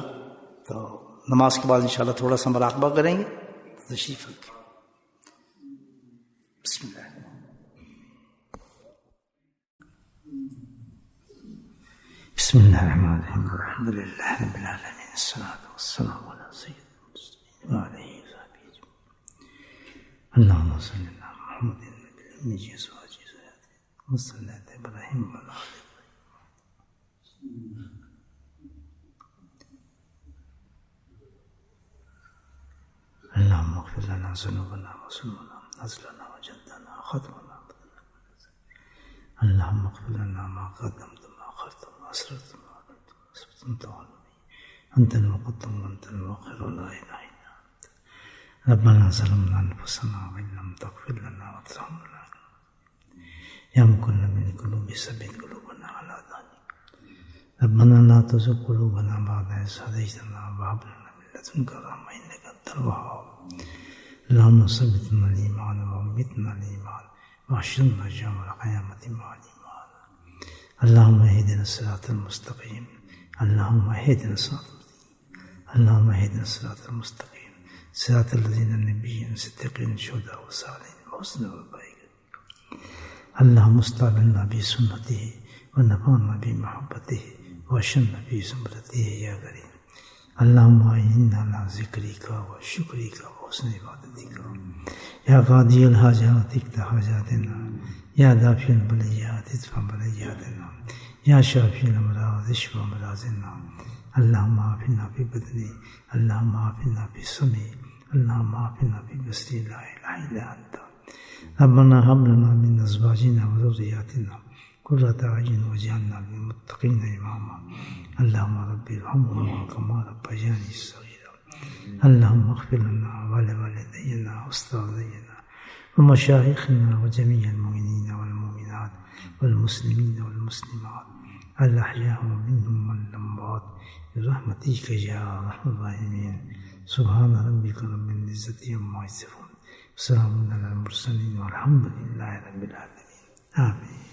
تو نماز کے بعد انشاءاللہ تھوڑا سا مراقبہ کریں گے. تشریف رکھیں. بسم الله. بسم الله الرحمن الرحيم. الحمد لله رب العالمين، الصلاة والسلام على سيدنا المرسلين وعلى آله وصحبه أجمعين. اللهم صل على محمد النبي الأمي وأزواجه وذريته وصل على إبراهيم وعلى آل إبراهيم. اللهم اغفر لنا ذنوبنا وسوءنا نزلنا وجدنا وخطأنا. اللهم اغفر لنا ما قدمت وما أخرت وما أسررت وما أعلنت وما أسررت وما أنت المقدم وأنت المؤخر ولا إله إلا أنت. ربنا ظلمنا أنفسنا وإن لم تغفر لنا وترحمنا يا مكن من قلوب ثبت قلوبنا على دينك. ربنا لا تزغ قلوبنا بعد إذ هديتنا وهب لنا من لدنك رحمة إنك أنت الوهاب. اللهم ثبتنا الإيمان وأمتنا الإيمان واحشرنا يوم القيامة مع الإيمان. اللهم اهدنا الصراط المستقيم. اللهم اهدنا الصراط المستقيم. اللهم اهدنا الصراط المستقيم صراط الذين النبيين الصديقين الشهداء والصالحين وحسن أولئك. اللهم استعملنا بسنته ونفعنا بمحبته واشرنا بزمرته يا كريم. اللهم أعنا على ذكرك وشكرك وحسن عبادتك يا قاضي الحاجات اقض حاجاتنا يا دافع البليات ادفع بلياتنا يا شافي الأمراض اشف أمراضنا. اللهم عافنا في بدني، اللهم عافنا في سمعي، اللهم عافنا في بصري، لا إله إلا أنت. ربنا هب لنا من أزواجنا وذرياتنا قرة أعين واجعلنا للمتقين إماما. اللهم رب ارحمهما كما ربياني صغيرا. اللهم اغفر لنا ولوالدينا وأستاذنا ومشايخنا وجميع المؤمنين والمؤمنات والمسلمين والمسلمات الأحياء منهم والأموات برحمتك يا أرحم الراحمين. سبحان ربك رب العزة عما يصفون، وسلام على المرسلين والحمد لله رب العالمين. آمين.